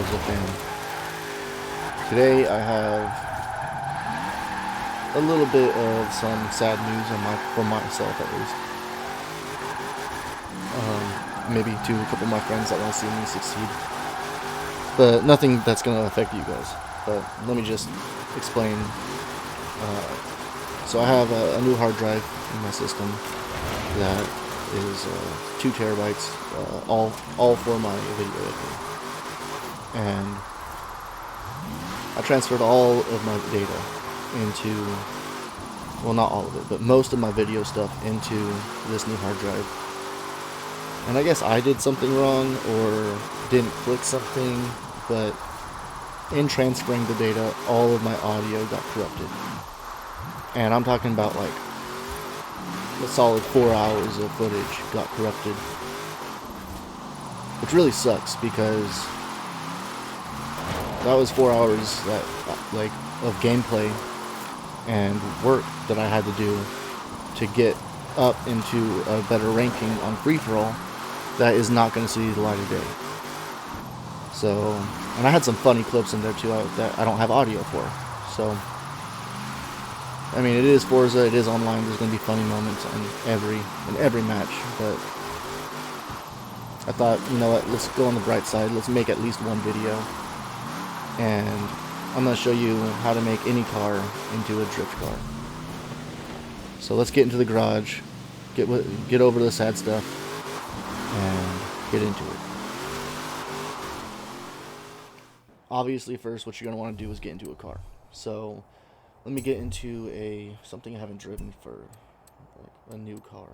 Forza fan. Today I have a little bit of some sad news for myself at least. Maybe to a couple of my friends that want to see me succeed. But nothing that's going to affect you guys. But let me just explain. So I have a new hard drive in my system that is 2 terabytes, all for my video editing. And I transferred all of my data into, well, not all of it, but most of my video stuff into this new hard drive. And I guess I did something wrong or didn't click something, but in transferring the data, all of my audio got corrupted. And I'm talking about like a solid 4 hours of footage got corrupted. Which really sucks because that was 4 hours of gameplay and work that I had to do to get up into a better ranking on free-for-all that is not going to see the light of day. So, and I had some funny clips in there too that I don't have audio for. So, I mean, it is Forza, it is online, there's going to be funny moments in every match, but I thought, you know what, let's go on the bright side, let's make at least one video, and I'm going to show you how to make any car into a drift car. So let's get into the garage, get over the sad stuff, and get into it. Obviously, first, what you're going to want to do is get into a car. So let me get into something I haven't driven for, like a new car.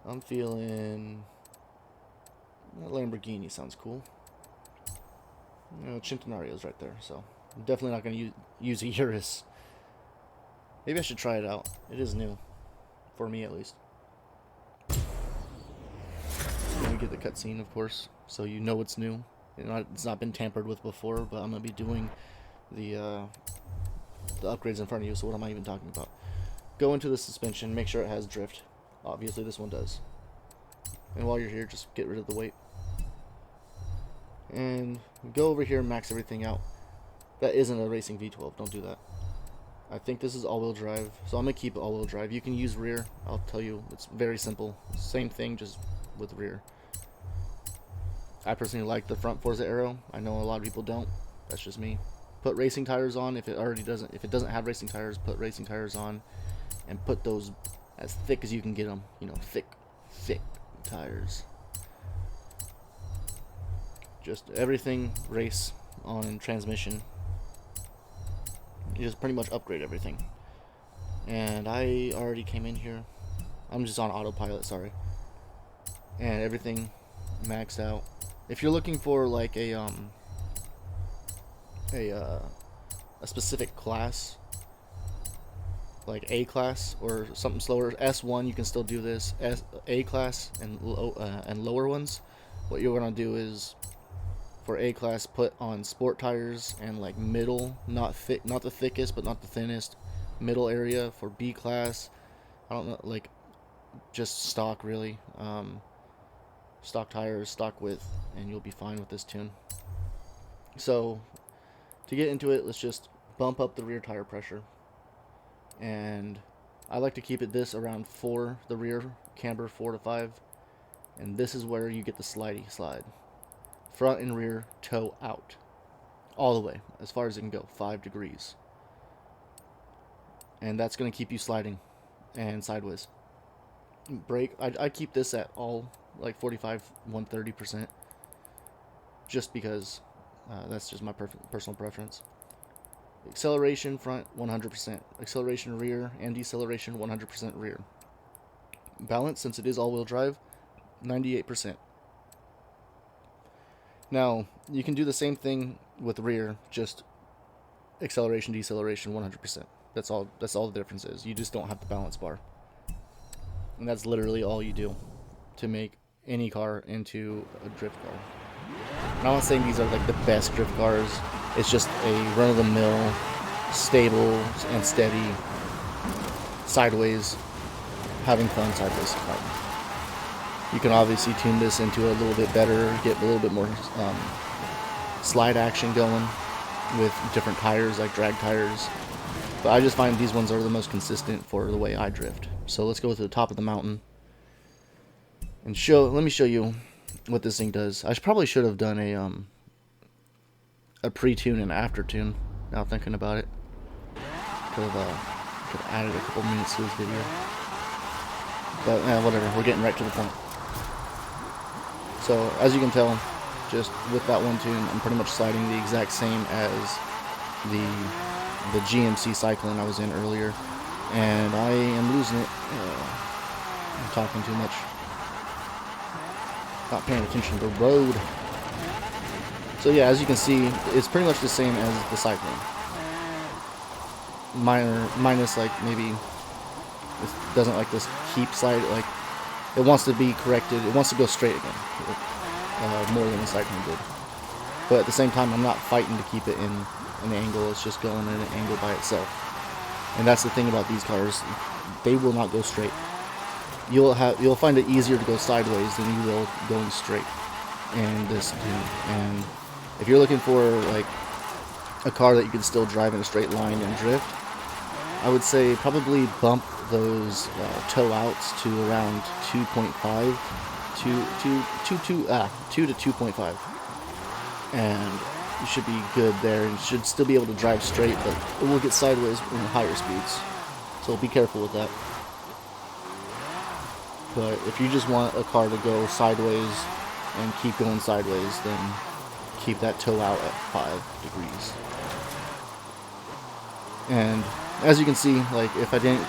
I'm feeling a Lamborghini sounds cool. You know, Centenario's right there, so I'm definitely not going to use a Urus. Maybe I should try it out. It is new, for me at least. Let me get the cutscene, of course, so you know it's new. It's not been tampered with before, but I'm going to be doing the upgrades in front of you, so what am I even talking about? Go into the suspension, make sure it has drift. Obviously this one does. And while you're here, just get rid of the weight. And go over here and max everything out. That isn't a racing V12, don't do that. I think this is all-wheel drive, so I'm going to keep all-wheel drive. You can use rear, I'll tell you, it's very simple. Same thing, just with rear. I personally like the front Forza Aero. I know a lot of people don't. That's just me. Put racing tires on if it doesn't have racing tires, put racing tires on and put those as thick as you can get them, you know, thick tires. Just everything race on transmission. You just pretty much upgrade everything. And I already came in here. I'm just on autopilot, sorry. And everything maxed out. If you're looking for like a specific class, like A class or something slower, S1, you can still do this. A class and lower ones, what you're gonna do is for A class put on sport tires and like middle, not the thickest but not the thinnest, middle area. For B class, I don't know, like just stock really, stock tires, stock width, and you'll be fine with this tune. So to get into it, let's just bump up the rear tire pressure. And I like to keep it this around 4, the rear camber 4 to 5. And this is where you get the slidey slide. Front and rear toe out. All the way, as far as it can go, 5 degrees. And that's going to keep you sliding and sideways. Brake, I keep this at all like 45, 130%. Just because that's just my personal preference. Acceleration front 100%, acceleration rear and deceleration 100% rear. Balance, since it is all-wheel drive, 98%. Now you can do the same thing with rear, just acceleration, deceleration 100%. That's all the difference is. You just don't have the balance bar, and that's literally all you do to make any car into a drift car. And I'm not saying these are like the best drift cars. It's just a run-of-the-mill, stable and steady, sideways, having fun sideways car. You can obviously tune this into a little bit better, get a little bit more slide action going with different tires, like drag tires. But I just find these ones are the most consistent for the way I drift. So let's go to the top of the mountain and let me show you what this thing does. I probably should have done a pre-tune and after-tune, now thinking about it. Could have added a couple minutes to this video. But whatever, we're getting right to the point. So as you can tell, just with that one tune, I'm pretty much sliding the exact same as the GMC cycling I was in earlier, and I am losing it. I'm talking too much, not paying attention to the road. So yeah, as you can see, it's pretty much the same as the cycling. Minus like maybe it doesn't like this keep slide, like it wants to be corrected, it wants to go straight again, more than the cycling did. But at the same time, I'm not fighting to keep it in an angle, it's just going in an angle by itself. And that's the thing about these cars, they will not go straight. You'll find it easier to go sideways than you will going straight in this tune. And if you're looking for like a car that you can still drive in a straight line and drift, I would say probably bump those toe outs to around 2.5, 2 to 2.5, and you should be good there. You should still be able to drive straight, but it will get sideways in higher speeds, so be careful with that. But if you just want a car to go sideways and keep going sideways, then keep that toe out at 5 degrees. And as you can see, like if I didn't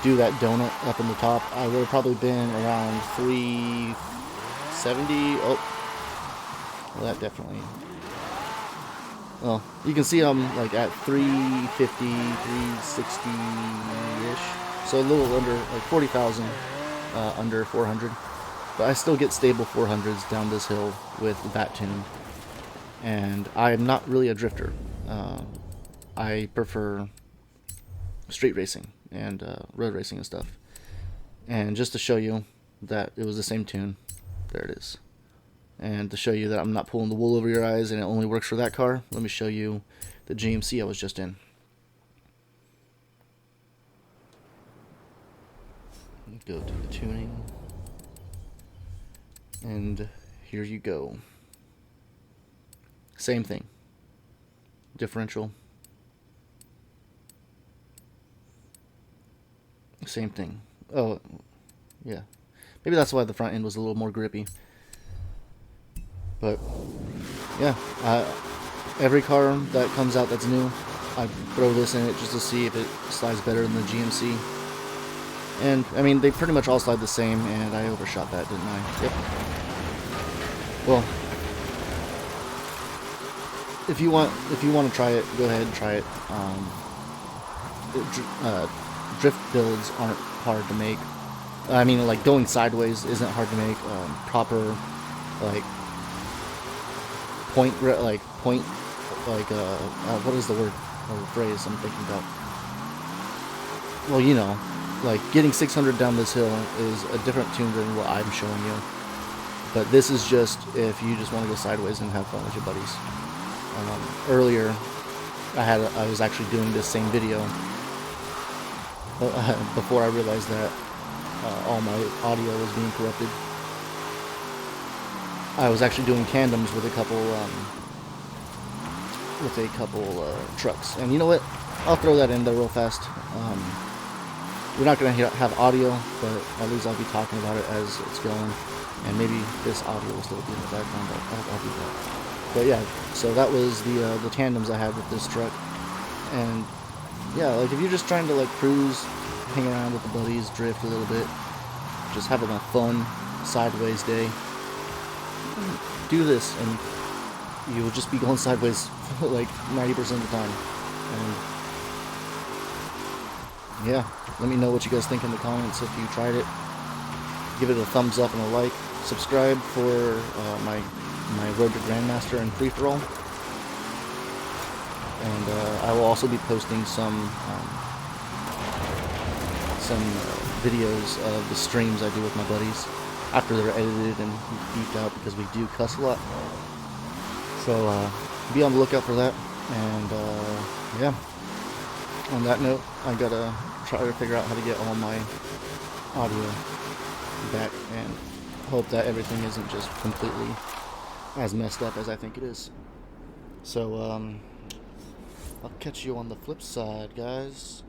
do that donut up in the top, I would have probably been around 370. Oh, well, that definitely. Well, you can see I'm like at 350, 360-ish. So a little under, like 40,000 under 400. But I still get stable 400s down this hill with that tune. And I'm not really a drifter. I prefer street racing and road racing and stuff. And just to show you that it was the same tune, there it is. And to show you that I'm not pulling the wool over your eyes and it only works for that car, let me show you the GMC I was just in. Go to the tuning. And here you go. Same thing. Differential. Same thing. Oh, yeah. Maybe that's why the front end was a little more grippy. But, yeah. Every car that comes out that's new, I throw this in it just to see if it slides better than the GMC. And, I mean, they pretty much all slide the same, and I overshot that, didn't I? Yep. Well, if you want to try it, go ahead and try it. Drift builds aren't hard to make. I mean, like going sideways isn't hard to make. Proper, like point, what is the word or phrase I'm thinking about? Well, you know, like getting 600 down this hill is a different tune than what I'm showing you. But this is just if you just want to go sideways and have fun with your buddies. Earlier, I was actually doing this same video before I realized that all my audio was being corrupted. I was actually doing tandems with a couple trucks, and you know what? I'll throw that in there real fast. We're not going to have audio, but at least I'll be talking about it as it's going, and maybe this audio will still be in the background, but I'll do that. But yeah, so that was the tandems I had with this truck, and yeah, like if you're just trying to like cruise, hang around with the buddies, drift a little bit, just having a fun sideways day, do this, and you will just be going sideways like 90% of the time. And yeah, let me know what you guys think in the comments if you tried it. Give it a thumbs up and a like. Subscribe for my Road to Grandmaster and Free For All. And I will also be posting some videos of the streams I do with my buddies. after they're edited and beeped out, because we do cuss a lot. So be on the lookout for that. And yeah, on that note, I gotta try to figure out how to get all my audio back and hope that everything isn't just completely as messed up as I think it is. So I'll catch you on the flip side, guys.